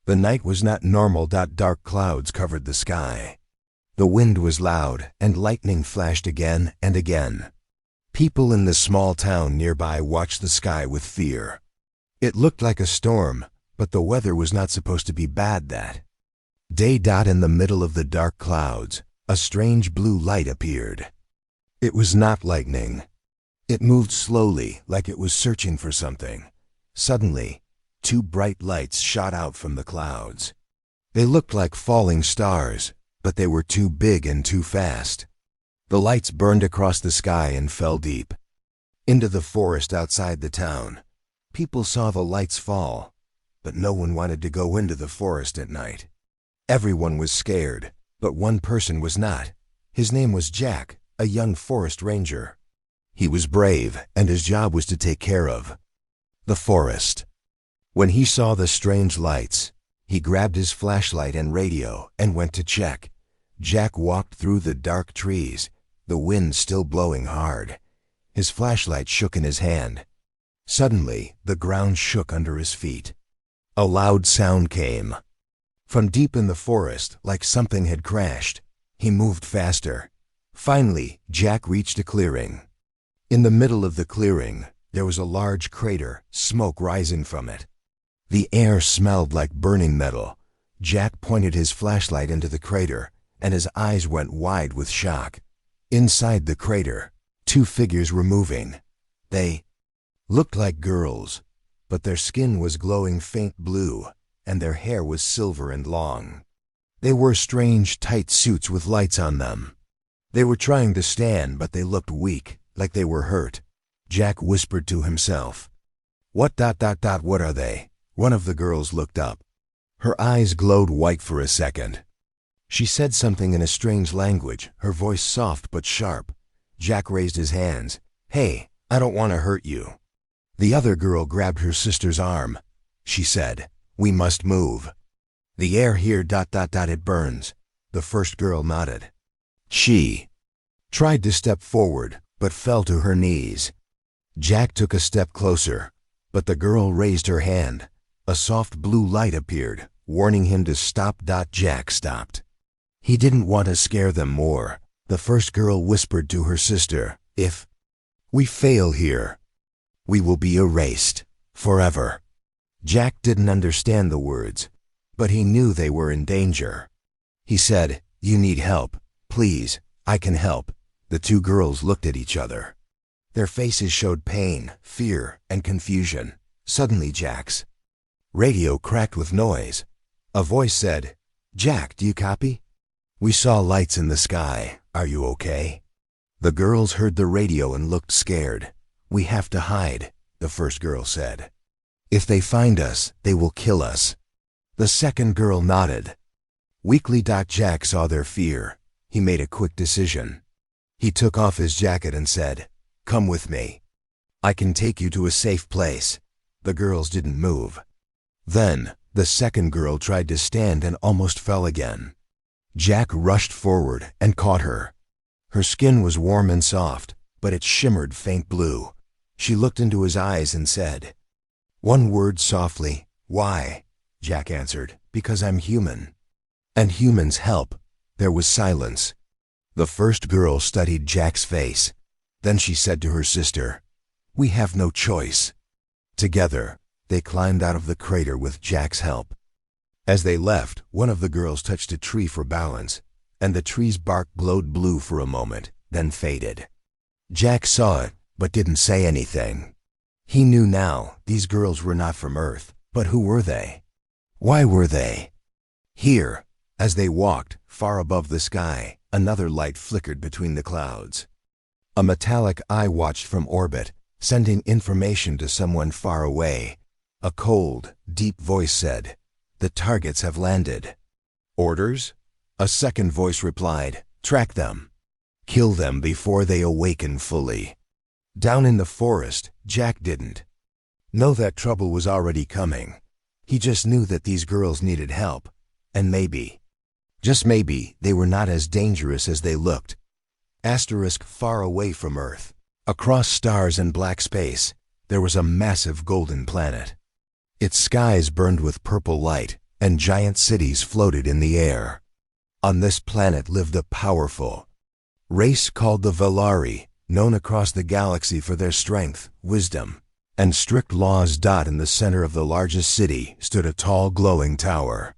The night was not normal. Dark clouds covered the sky. The wind was loud, and lightning flashed again and again. People in the small town nearby watched the sky with fear. It looked like a storm, but the weather was not supposed to be bad that day. In the middle of the dark clouds, a strange blue light appeared. It was not lightning. It moved slowly, like it was searching for something. Suddenly, two bright lights shot out from the clouds. They looked like falling stars, but they were too big and too fast. The lights burned across the sky and fell deep into the forest outside the town. People saw the lights fall, but no one wanted to go into the forest at night. Everyone was scared, but one person was not. His name was Jack, a young forest ranger. He was brave, and his job was to take care of the forest. When he saw the strange lights, he grabbed his flashlight and radio and went to check. Jack walked through the dark trees, the wind still blowing hard. His flashlight shook in his hand. Suddenly, the ground shook under his feet. A loud sound came from deep in the forest, like something had crashed. He moved faster. Finally, Jack reached a clearing. In the middle of the clearing, there was a large crater, smoke rising from it. The air smelled like burning metal. Jack pointed his flashlight into the crater, and his eyes went wide with shock. Inside the crater, two figures were moving. They looked like girls, but their skin was glowing faint blue, and their hair was silver and long. They wore strange, tight suits with lights on them. They were trying to stand, but they looked weak, like they were hurt. Jack whispered to himself, What are they?" One of the girls looked up. Her eyes glowed white for a second. She said something in a strange language, her voice soft but sharp. Jack raised his hands. "Hey, I don't want to hurt you." The other girl grabbed her sister's arm. She said, "We must move. The air here it burns." The first girl nodded. She tried to step forward, but fell to her knees. Jack took a step closer, but the girl raised her hand. A soft blue light appeared, warning him to stop. Jack stopped. He didn't want to scare them more. The first girl whispered to her sister, "If we fail here, we will be erased forever." Jack didn't understand the words, but he knew they were in danger. He said, "You need help. Please, I can help." The two girls looked at each other. Their faces showed pain, fear, and confusion. Suddenly Jack's radio cracked with noise. A voice said, "Jack, do you copy? We saw lights in the sky. Are you okay?" The girls heard the radio and looked scared. "We have to hide," the first girl said. "If they find us, they will kill us." The second girl nodded. Weakly, Jack saw their fear. He made a quick decision. He took off his jacket and said, "Come with me. I can take you to a safe place." The girls didn't move. Then, the second girl tried to stand and almost fell again. Jack rushed forward and caught her. Her skin was warm and soft, but it shimmered faint blue. She looked into his eyes and said one word softly, "Why?" Jack answered, "Because I'm human. And humans help." There was silence. The first girl studied Jack's face. Then she said to her sister, "We have no choice." Together, they climbed out of the crater with Jack's help. As they left, one of the girls touched a tree for balance, and the tree's bark glowed blue for a moment, then faded. Jack saw it, but didn't say anything. He knew now these girls were not from Earth, but who were they? Why were they here? As they walked, far above the sky, another light flickered between the clouds. A metallic eye watched from orbit, sending information to someone far away. A cold, deep voice said, "The targets have landed." "Orders?" A second voice replied, "Track them. Kill them before they awaken fully." Down in the forest, Jack didn't know that trouble was already coming. He just knew that these girls needed help, and maybe, just maybe, they were not as dangerous as they looked. Far away from Earth, across stars and black space, there was a massive golden planet. Its skies burned with purple light, and giant cities floated in the air. On this planet lived a powerful race called the Valari, known across the galaxy for their strength, wisdom, and strict laws. In the center of the largest city stood a tall, glowing tower.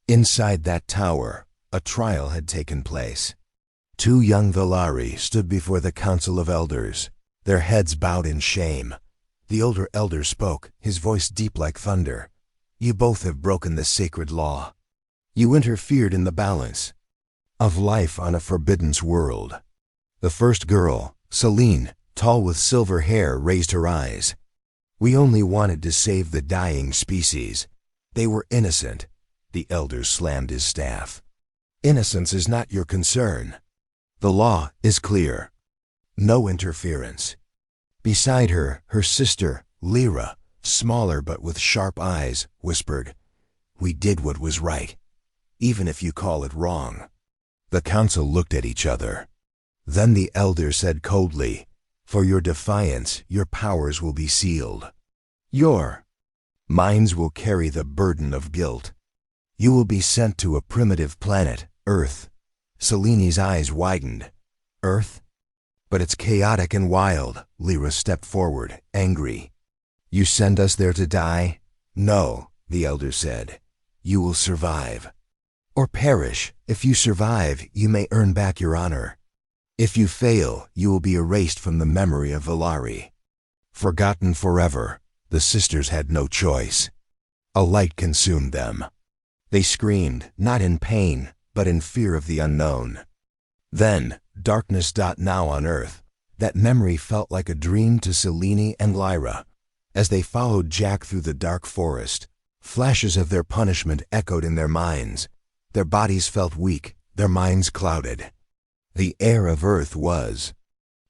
Inside that tower, a trial had taken place. Two young Valari stood before the Council of Elders, their heads bowed in shame. The older elder spoke, his voice deep like thunder. "You both have broken the sacred law. You interfered in the balance of life on a forbidden world." The first girl, Celine, tall with silver hair, raised her eyes. "We only wanted to save the dying species. They were innocent." The elder slammed his staff. "Innocence is not your concern. The law is clear. No interference." Beside her, her sister, Lyra, smaller but with sharp eyes, whispered, "We did what was right, even if you call it wrong." The council looked at each other. Then the elder said coldly, "For your defiance, your powers will be sealed. Your minds will carry the burden of guilt. You will be sent to a primitive planet, Earth." Celine's eyes widened. "Earth? But it's chaotic and wild." Lyra stepped forward, angry. "You send us there to die?" "No," the elder said. "You will survive. Or perish. If you survive, you may earn back your honor. If you fail, you will be erased from the memory of Valari. Forgotten forever." The sisters had no choice. A light consumed them. They screamed, not in pain, but in fear of the unknown. Then, darkness. Now on Earth, that memory felt like a dream to Celine and Lyra. As they followed Jack through the dark forest, flashes of their punishment echoed in their minds. Their bodies felt weak, their minds clouded. The air of Earth was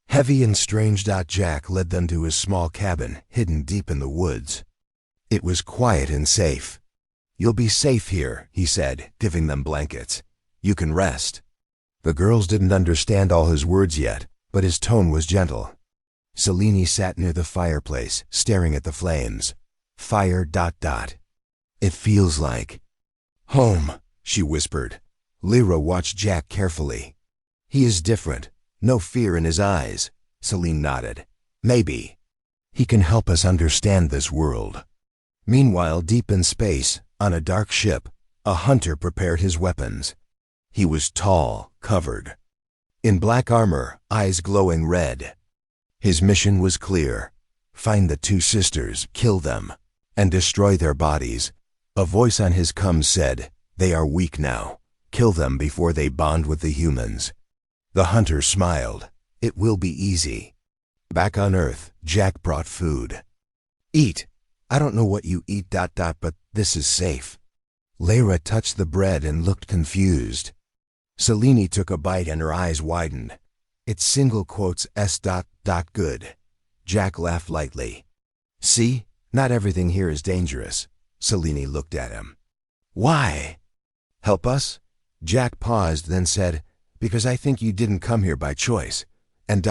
heavy and strange. Jack led them to his small cabin, hidden deep in the woods. It was quiet and safe. "You'll be safe here," he said, giving them blankets. "You can rest." The girls didn't understand all his words yet, but his tone was gentle. Celine sat near the fireplace, staring at the flames. "Fire. It feels like home," she whispered. Lyra watched Jack carefully. "He is different. No fear in his eyes." Celine nodded. "Maybe he can help us understand this world." Meanwhile, deep in space, on a dark ship, a hunter prepared his weapons. He was tall, covered in black armor, eyes glowing red. His mission was clear: find the two sisters, kill them, and destroy their bodies. A voice on his comms said, "They are weak now. Kill them before they bond with the humans." The hunter smiled. "It will be easy." Back on Earth, Jack brought food. "Eat. I don't know what you eat. But this is safe." Lyra touched the bread and looked confused. Celine took a bite and her eyes widened. "It's single quotes S. Good." Jack laughed lightly. "See, not everything here is dangerous." Celine looked at him. "Why?" "Help us?" Jack paused, then said, "Because I think you didn't come here by choice. And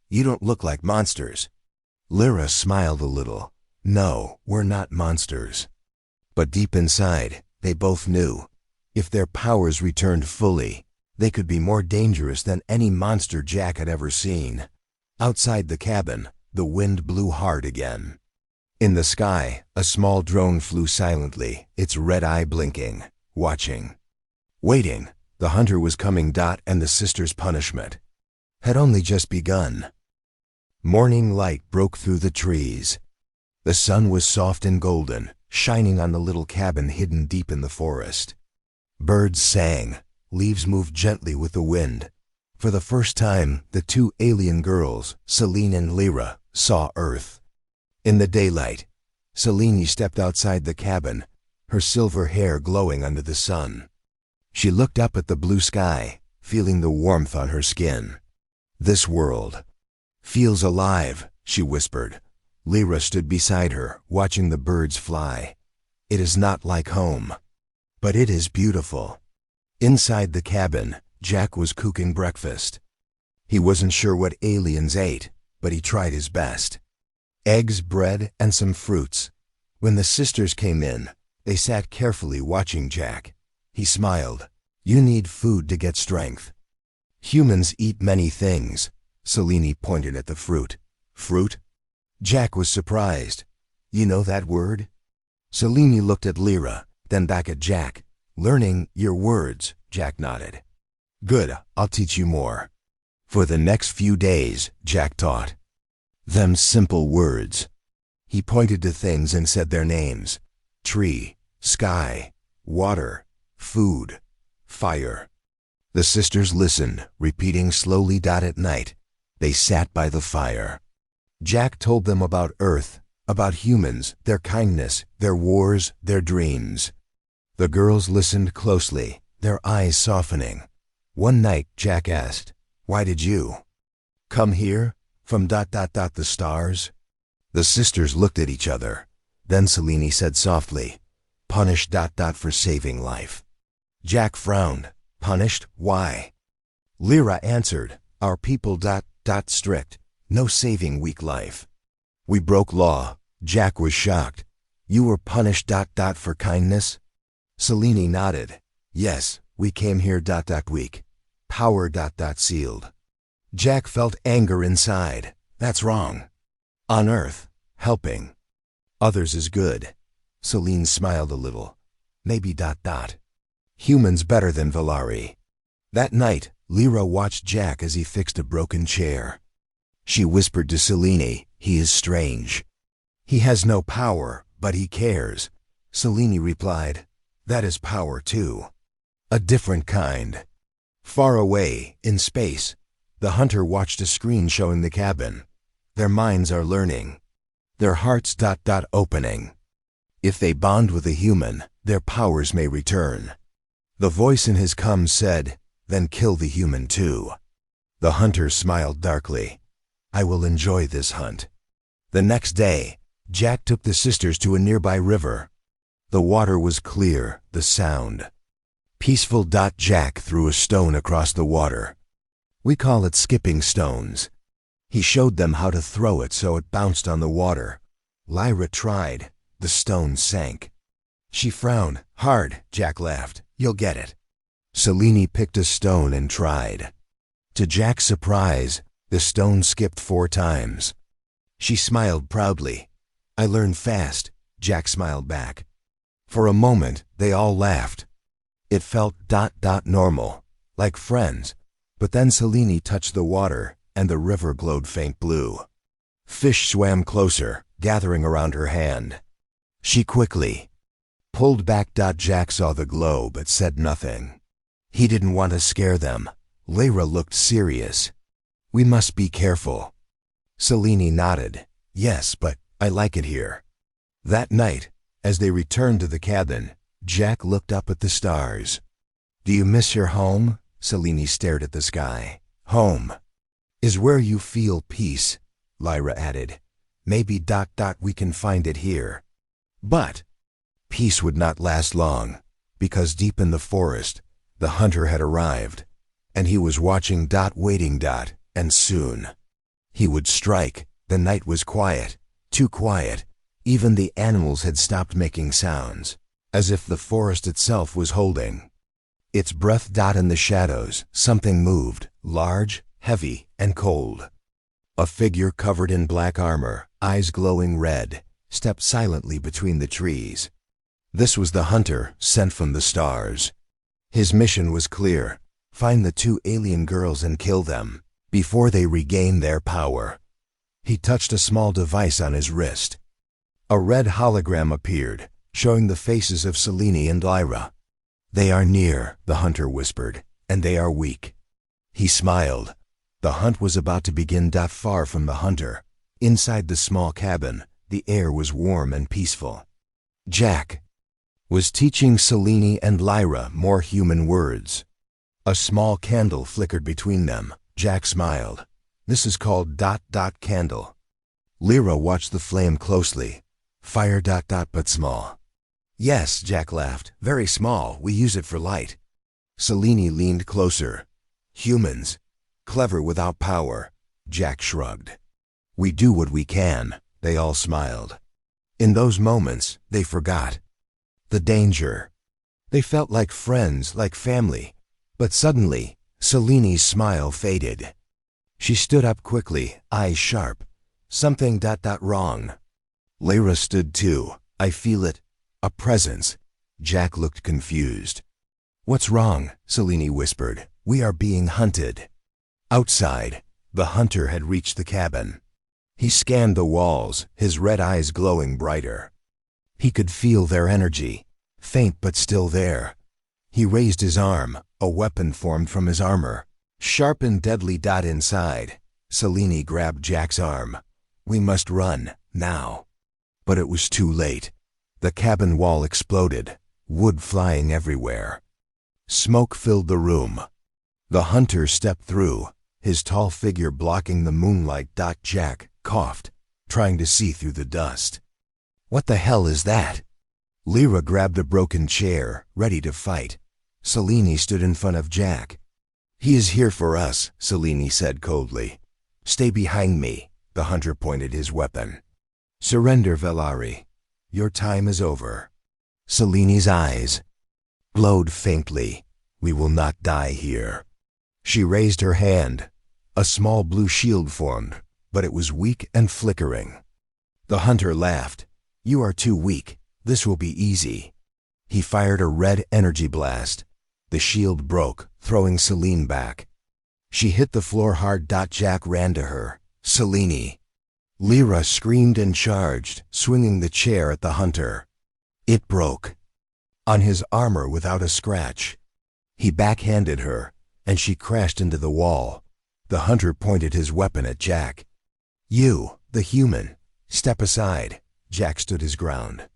you don't look like monsters." Lyra smiled a little. "No, we're not monsters." But deep inside, they both knew, if their powers returned fully, they could be more dangerous than any monster Jack had ever seen. Outside the cabin, the wind blew hard again. In the sky, a small drone flew silently, its red eye blinking, watching. Waiting. The hunter was coming. And the sisters' punishment had only just begun. Morning light broke through the trees. The sun was soft and golden, shining on the little cabin hidden deep in the forest. Birds sang, leaves moved gently with the wind. For the first time, the two alien girls, Celine and Lyra, saw Earth. In the daylight, Celine stepped outside the cabin, her silver hair glowing under the sun. She looked up at the blue sky, feeling the warmth on her skin. "This world feels alive," she whispered. Lyra stood beside her, watching the birds fly. "It is not like home, but it is beautiful." Inside the cabin, Jack was cooking breakfast. He wasn't sure what aliens ate, but he tried his best. Eggs, bread, and some fruits. When the sisters came in, They sat carefully watching Jack. He smiled. You need food to get strength. Humans eat many things. Selene pointed at the fruit. Fruit? Jack was surprised. You know that word? Selene looked at Lyra, then back at Jack. Learning your words, Jack nodded. Good, I'll teach you more. For the next few days, Jack taught them simple words. He pointed to things and said their names. Tree, sky, water, food, fire. The sisters listened, repeating slowly. At night, they sat by the fire. Jack told them about Earth, about humans, their kindness, their wars, their dreams. The girls listened closely, their eyes softening. One night, Jack asked, Why did you come here? From the stars? The sisters looked at each other. Then Selene said softly, Punished for saving life. Jack frowned. Punished? Why? Lyra answered, Our people strict. No saving weak life. We broke law. Jack was shocked. You were punished for kindness? Selene nodded. Yes, we came here weak. Power sealed. Jack felt anger inside. That's wrong. On Earth, helping others is good. Selene smiled a little. Maybe humans better than Valari. That night, Lyra watched Jack as he fixed a broken chair. She whispered to Selene, He is strange. He has no power, but he cares. Selene replied, That is power too. A different kind. Far away, in space, the hunter watched a screen showing the cabin. Their minds are learning. Their hearts opening. If they bond with a human, their powers may return. The voice in his come said, Then kill the human too. The hunter smiled darkly. I will enjoy this hunt. The next day, Jack took the sisters to a nearby river. The water was clear, the sound peaceful. Jack threw a stone across the water. We call it skipping stones. He showed them how to throw it so it bounced on the water. Lyra tried. The stone sank. She frowned. Hard, Jack laughed. You'll get it. Selene picked a stone and tried. To Jack's surprise, the stone skipped 4 times. She smiled proudly. I learned fast, Jack smiled back. For a moment, they all laughed. It felt normal, like friends. But then Selene touched the water, and the river glowed faint blue. Fish swam closer, gathering around her hand. She quickly pulled back. Jack saw the glow but said nothing. He didn't want to scare them. Lyra looked serious. We must be careful. Selene nodded. Yes, but I like it here. That night, as they returned to the cabin, Jack looked up at the stars. Do you miss your home? Selene stared at the sky. Home is where you feel peace, Lyra added. Maybe we can find it here. But peace would not last long, because deep in the forest, the hunter had arrived, and he was watching. Waiting. And soon he would strike. The night was quiet, too quiet. Even the animals had stopped making sounds, as if the forest itself was holding its breath. In the shadows, something moved, large, heavy, and cold. A figure covered in black armor, eyes glowing red, stepped silently between the trees. This was the hunter sent from the stars. His mission was clear: find the 2 alien girls and kill them before they regain their power. He touched a small device on his wrist. A red hologram appeared, showing the faces of Selene and Lyra. They are near, the hunter whispered, and they are weak. He smiled. The hunt was about to begin. Far from the hunter, inside the small cabin, the air was warm and peaceful. Jack was teaching Selene and Lyra more human words. A small candle flickered between them. Jack smiled. This is called candle. Lyra watched the flame closely. Fire but small. Yes, Jack laughed. Very small. We use it for light. Selene leaned closer. Humans. Clever without power. Jack shrugged. We do what we can. They all smiled. In those moments, they forgot the danger. They felt like friends, like family. But suddenly, Seleni's smile faded. She stood up quickly, eyes sharp. Something wrong. Lyra stood too. I feel it. A presence. Jack looked confused. What's wrong? Selene whispered. We are being hunted. Outside, the hunter had reached the cabin. He scanned the walls, his red eyes glowing brighter. He could feel their energy, faint but still there. He raised his arm, a weapon formed from his armor. Sharp and deadly. Inside, Selene grabbed Jack's arm. We must run, now. But it was too late. The cabin wall exploded, wood flying everywhere. Smoke filled the room. The hunter stepped through, his tall figure blocking the moonlight. Jack coughed, trying to see through the dust. What the hell is that? Lyra grabbed a broken chair, ready to fight. Selene stood in front of Jack. He is here for us, Selene said coldly. Stay behind me. The hunter pointed his weapon. Surrender, Velari. Your time is over. Selene's eyes glowed faintly. We will not die here. She raised her hand. A small blue shield formed, but it was weak and flickering. The hunter laughed. You are too weak. This will be easy. He fired a red energy blast. The shield broke, throwing Selene back. She hit the floor hard. Jack ran to her. Selene. Lyra screamed and charged, swinging the chair at the hunter. It broke. On his armor without a scratch. He backhanded her, and she crashed into the wall. The hunter pointed his weapon at Jack. You, the human, step aside. Jack stood his ground.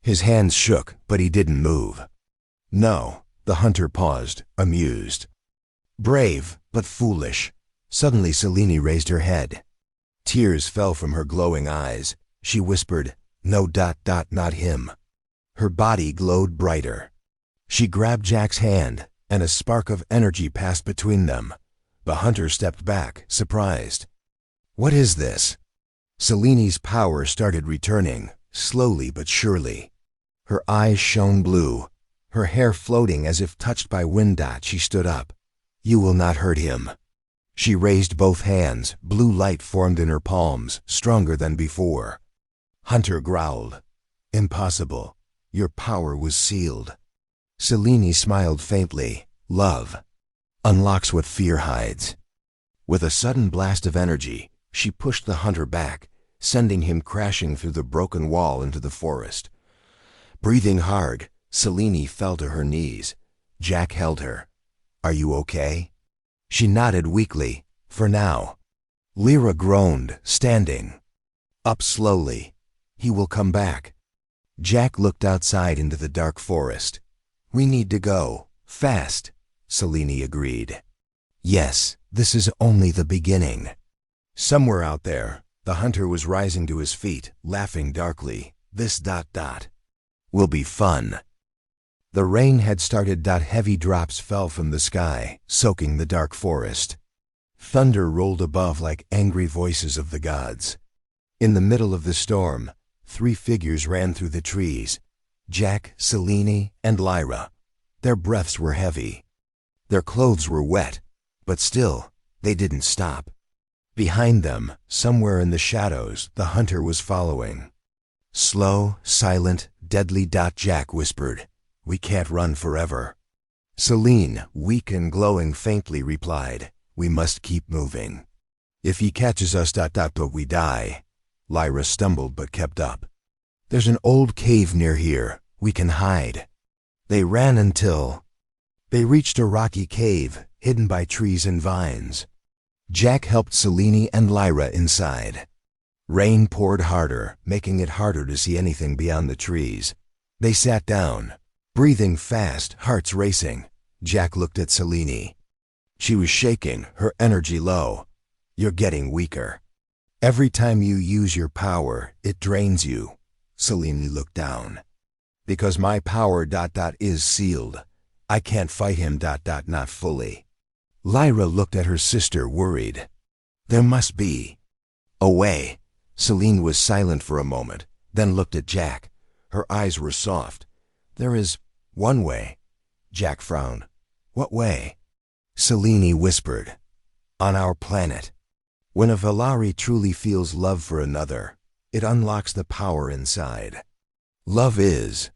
His hands shook, but he didn't move. No, the hunter paused, amused. Brave, but foolish. Suddenly Selene raised her head. Tears fell from her glowing eyes. She whispered, No. Not him. Her body glowed brighter. She grabbed Jack's hand, and a spark of energy passed between them. The hunter stepped back, surprised. What is this? Selene's power started returning, slowly but surely. Her eyes shone blue, her hair floating as if touched by wind. She stood up. You will not hurt him. She raised both hands. Blue light formed in her palms, stronger than before. Hunter growled. Impossible. Your power was sealed. Selene smiled faintly. Love unlocks what fear hides. With a sudden blast of energy, she pushed the hunter back, sending him crashing through the broken wall into the forest. Breathing hard, Selene fell to her knees. Jack held her. Are you okay? She nodded weakly. For now. Lyra groaned, standing. Up slowly. He will come back. Jack looked outside into the dark forest. We need to go. Fast. Selene agreed. Yes, this is only the beginning. Somewhere out there, the hunter was rising to his feet, laughing darkly. This ... will be fun. The rain had started. Heavy drops fell from the sky, soaking the dark forest. Thunder rolled above like angry voices of the gods. In the middle of the storm, 3 figures ran through the trees. Jack, Selene, and Lyra. Their breaths were heavy. Their clothes were wet, but still, they didn't stop. Behind them, somewhere in the shadows, the hunter was following. Slow, silent, deadly. Jack whispered, We can't run forever. Selene, weak and glowing faintly, replied, We must keep moving. If he catches us, but we die. Lyra stumbled but kept up. There's an old cave near here. We can hide. They ran until they reached a rocky cave, hidden by trees and vines. Jack helped Selene and Lyra inside. Rain poured harder, making it harder to see anything beyond the trees. They sat down, breathing fast, hearts racing. Jack looked at Selene. She was shaking, her energy low. You're getting weaker. Every time you use your power, it drains you. Selene looked down. Because my power ... is sealed. I can't fight him ... not fully. Lyra looked at her sister, worried. There must be a way. Selene was silent for a moment, then looked at Jack. Her eyes were soft. There is one way. Jack frowned. What way? Selene whispered. On our planet. When a Valari truly feels love for another, it unlocks the power inside. Love is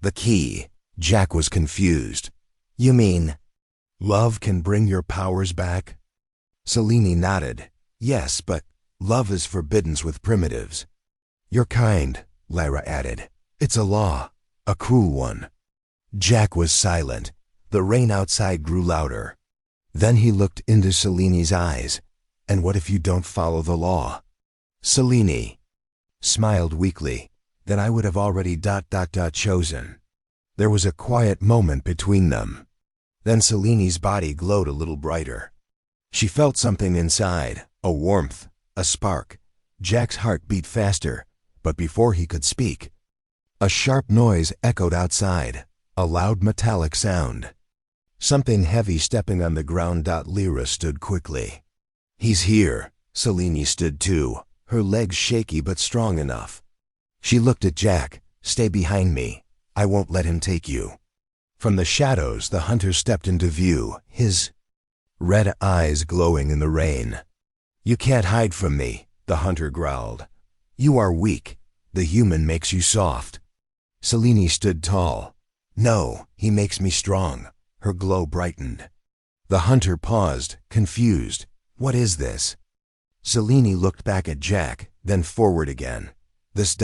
the key. Jack was confused. You mean love can bring your powers back? Selene nodded. Yes, but love is forbidden with primitives. Your kind, Lyra added. It's a law, a cruel one. Jack was silent. The rain outside grew louder. Then he looked into Selene's eyes. And what if you don't follow the law? Selene smiled weakly. Then I would have already chosen. There was a quiet moment between them. Then Selene's body glowed a little brighter. She felt something inside, a warmth, a spark. Jack's heart beat faster, but before he could speak, a sharp noise echoed outside, a loud metallic sound. Something heavy stepping on the ground. Lyra stood quickly. He's here. Selene stood too, her legs shaky but strong enough. She looked at Jack. Stay behind me. I won't let him take you. From the shadows, the hunter stepped into view, his red eyes glowing in the rain. You can't hide from me, the hunter growled. You are weak. The human makes you soft. Selene stood tall. No, he makes me strong. Her glow brightened. The hunter paused, confused. What is this? Selene looked back at Jack, then forward again. This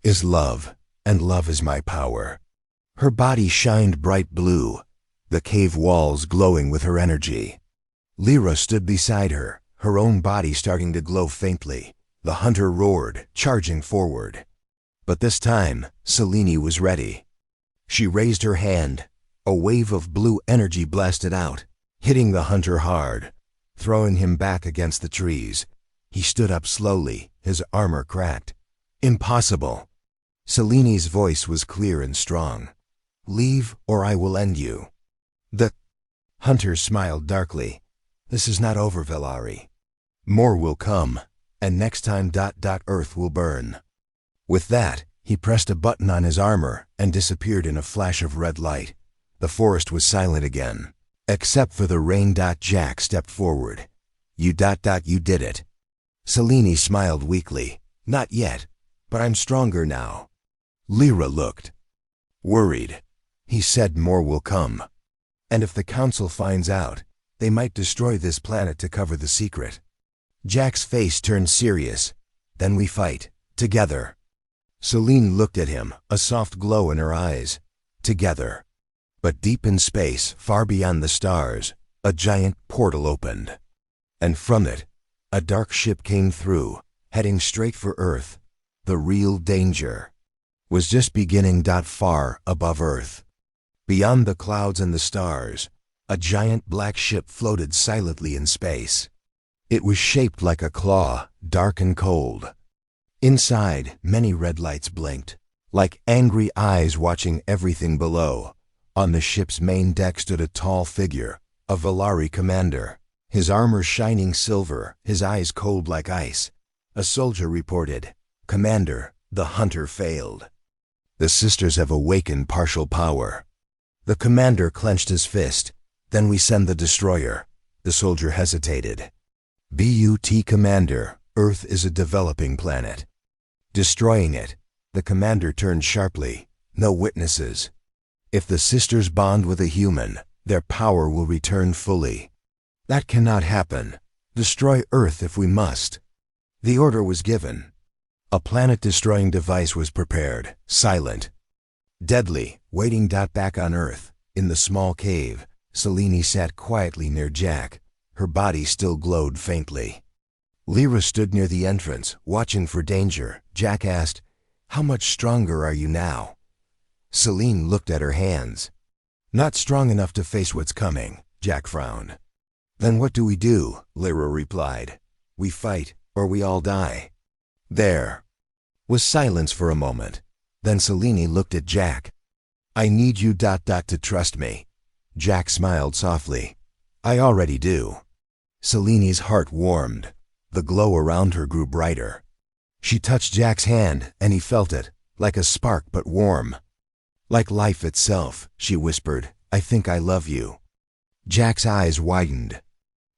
is love, and love is my power. Her body shined bright blue, the cave walls glowing with her energy. Lyra stood beside her, her own body starting to glow faintly. The hunter roared, charging forward. But this time, Selene was ready. She raised her hand. A wave of blue energy blasted out, hitting the hunter hard, throwing him back against the trees. He stood up slowly, his armor cracked. Impossible. Selene's voice was clear and strong. Leave, or I will end you. The hunter smiled darkly. This is not over, Valari. More will come, and next time Earth will burn. With that, he pressed a button on his armor and disappeared in a flash of red light. The forest was silent again, except for the rain. Jack stepped forward. You did it. Selene smiled weakly. Not yet, but I'm stronger now. Lyra looked worried. He said more will come. And if the council finds out, they might destroy this planet to cover the secret. Jack's face turned serious. Then we fight, together. Selene looked at him, a soft glow in her eyes. Together. But deep in space, far beyond the stars, a giant portal opened. And from it, a dark ship came through, heading straight for Earth. The real danger was just beginning. Far above Earth, beyond the clouds and the stars, a giant black ship floated silently in space. It was shaped like a claw, dark and cold. Inside, many red lights blinked, like angry eyes watching everything below. On the ship's main deck stood a tall figure, a Valari commander, his armor shining silver, his eyes cold like ice. A soldier reported, Commander, the hunter failed. The sisters have awakened partial power. The commander clenched his fist. Then we send the destroyer. The soldier hesitated. BUT Commander, Earth is a developing planet. Destroying it. The commander turned sharply. No witnesses. If the sisters bond with a human, their power will return fully. That cannot happen. Destroy Earth if we must. The order was given. A planet-destroying device was prepared, silent, deadly, waiting. Back on Earth, in the small cave, Selene sat quietly near Jack. Her body still glowed faintly. Lyra stood near the entrance, watching for danger. Jack asked, How much stronger are you now? Selene looked at her hands. Not strong enough to face what's coming, Jack frowned. Then what do we do? Lyra replied. We fight, or we all die. There was silence for a moment. Then Selene looked at Jack. I need you to trust me. Jack smiled softly. I already do. Selene's heart warmed. The glow around her grew brighter. She touched Jack's hand, and he felt it, like a spark but warm. Like life itself, she whispered, I think I love you. Jack's eyes widened.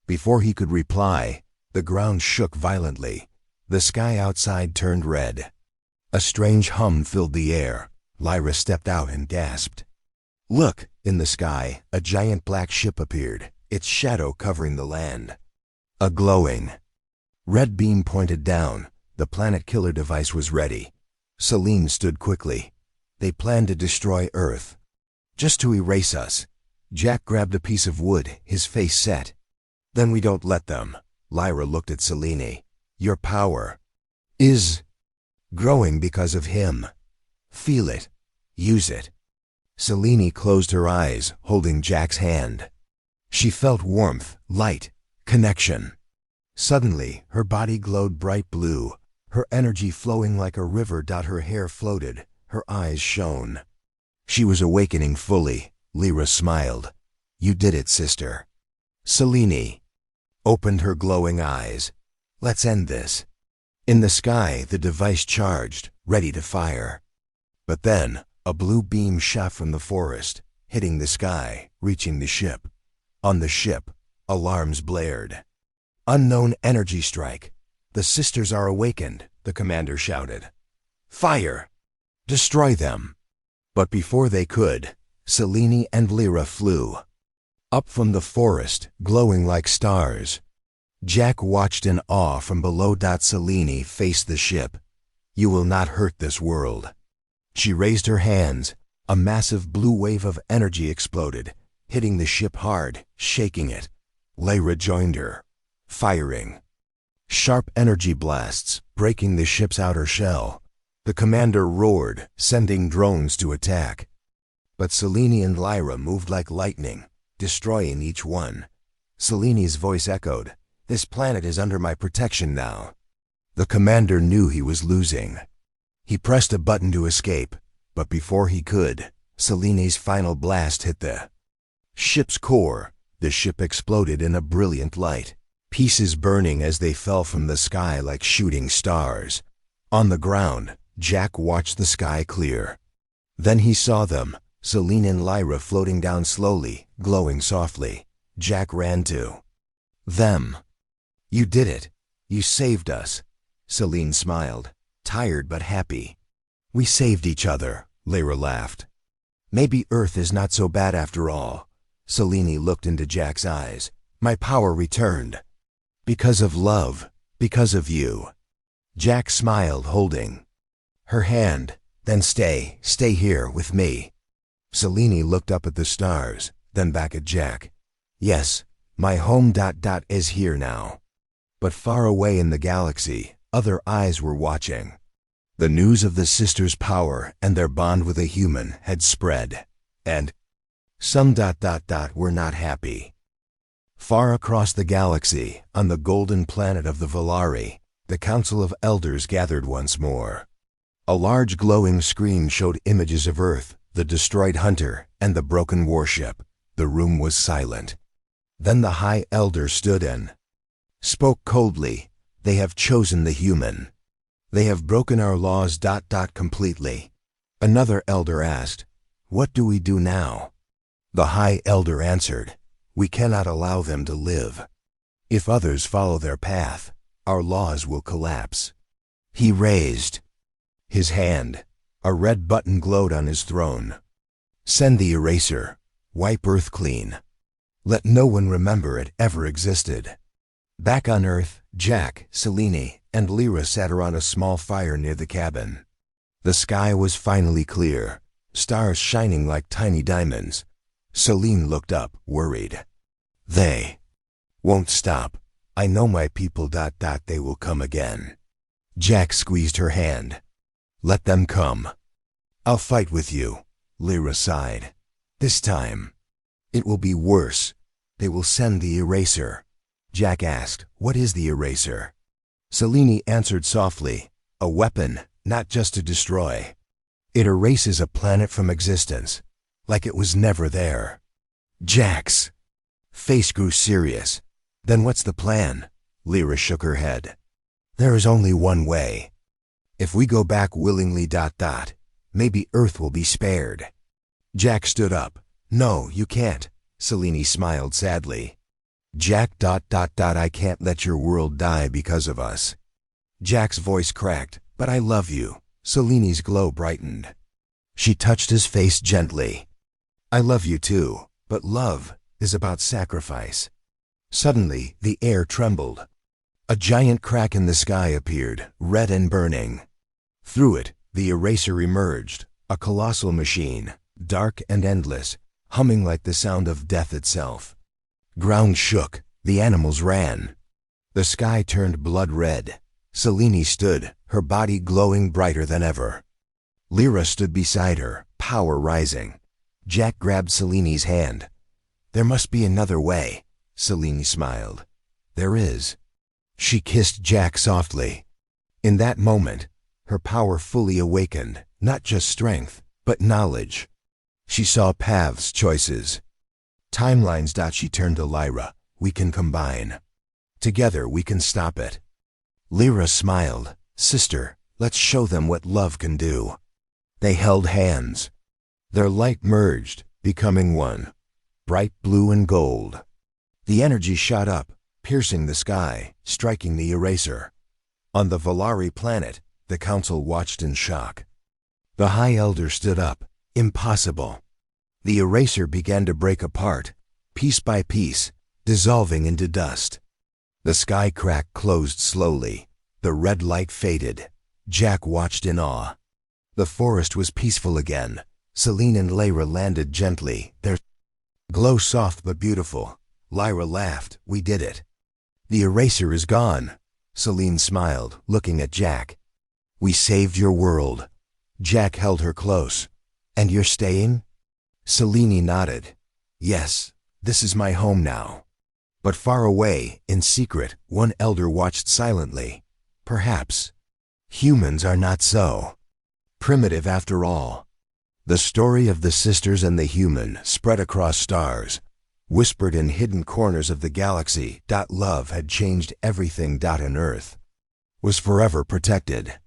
Before he could reply, the ground shook violently. The sky outside turned red. A strange hum filled the air. Lyra stepped out and gasped. Look! In the sky, a giant black ship appeared, its shadow covering the land. A glowing red beam pointed down. The planet killer device was ready. Selene stood quickly. They planned to destroy Earth. Just to erase us. Jack grabbed a piece of wood, his face set. Then we don't let them. Lyra looked at Selene. Your power is growing because of him. Feel it. Use it. Selene closed her eyes, holding Jack's hand. She felt warmth, light, connection. Suddenly, her body glowed bright blue, her energy flowing like a river. Her hair floated, her eyes shone. She was awakening fully. Lyra smiled. You did it, sister. Selene opened her glowing eyes. Let's end this. In the sky, the device charged, ready to fire. But then, a blue beam shot from the forest, hitting the sky, reaching the ship. On the ship, alarms blared. Unknown energy strike. The sisters are awakened, the commander shouted. Fire! Destroy them! But before they could, Selene and Lyra flew. Up from the forest, glowing like stars. Jack watched in awe from below. Selene faced the ship. You will not hurt this world. She raised her hands. A massive blue wave of energy exploded, hitting the ship hard, shaking it. Lyra joined her, firing. Sharp energy blasts, breaking the ship's outer shell. The commander roared, sending drones to attack. But Selene and Lyra moved like lightning, destroying each one. Selene's voice echoed, This planet is under my protection now. The commander knew he was losing. He pressed a button to escape, but before he could, Selene's final blast hit the ship's core. The ship exploded in a brilliant light, pieces burning as they fell from the sky like shooting stars. On the ground, Jack watched the sky clear. Then he saw them, Selene and Lyra floating down slowly, glowing softly. Jack ran to them. You did it. You saved us. Selene smiled, tired but happy. We saved each other, Lyra laughed. Maybe Earth is not so bad after all. Selene looked into Jack's eyes. My power returned. Because of love, because of you. Jack smiled, holding her hand. Then stay here with me. Selene looked up at the stars, then back at Jack. Yes, my home is here now. But far away in the galaxy, other eyes were watching. The news of the sisters' power and their bond with a human had spread, and some were not happy. Far across the galaxy, on the golden planet of the Volari, the Council of Elders gathered once more. A large glowing screen showed images of Earth, the destroyed hunter, and the broken warship. The room was silent. Then the High Elder stood and spoke coldly. They have chosen the human. They have broken our laws completely. Another elder asked, What do we do now? The High Elder answered, We cannot allow them to live. If others follow their path, our laws will collapse. He raised his hand. A red button glowed on his throne. Send the eraser. Wipe Earth clean. Let no one remember it ever existed. Back on Earth, Jack, Selene, and Lyra sat around a small fire near the cabin. The sky was finally clear, stars shining like tiny diamonds. Selene looked up, worried. They won't stop. I know my people. They will come again. Jack squeezed her hand. Let them come. I'll fight with you. Lyra sighed. This time, it will be worse. They will send the eraser. Jack asked, What is the eraser? Selene answered softly, A weapon, not just to destroy. It erases a planet from existence, like it was never there. Jack's face grew serious. Then what's the plan? Lyra shook her head. There is only one way. If we go back willingly. Maybe Earth will be spared. Jack stood up. No, you can't. Selene smiled sadly. Jack. I can't let your world die because of us. Jack's voice cracked. But I love you. Selene's glow brightened. She touched his face gently. I love you too, but love is about sacrifice. Suddenly, the air trembled. A giant crack in the sky appeared, red and burning. Through it, the eraser emerged, a colossal machine, dark and endless, humming like the sound of death itself. Ground shook, the animals ran. The sky turned blood red. Selene stood, her body glowing brighter than ever. Lyra stood beside her, power rising. Jack grabbed Selene's hand. There must be another way. Selene smiled. There is. She kissed Jack softly. In that moment, her power fully awakened, not just strength, but knowledge. She saw paths, choices, timelines. She turned to Lyra. We can combine. Together we can stop it. Lyra smiled. Sister, let's show them what love can do. They held hands. Their light merged, becoming one, bright blue and gold. The energy shot up, piercing the sky, striking the eraser. On the Valari planet, the council watched in shock. The High Elder stood up. Impossible. The eraser began to break apart, piece by piece, dissolving into dust. The sky crack closed slowly. The red light faded. Jack watched in awe. The forest was peaceful again. Selene and Lyra landed gently, their glow soft but beautiful. Lyra laughed. We did it. The eraser is gone. Selene smiled, looking at Jack. We saved your world. Jack held her close. And you're staying? Selene nodded. Yes, this is my home now. But far away, in secret, one elder watched silently. Perhaps humans are not so primitive after all. The story of the sisters and the human spread across stars, whispered in hidden corners of the galaxy. Love had changed everything. And Earth was forever protected.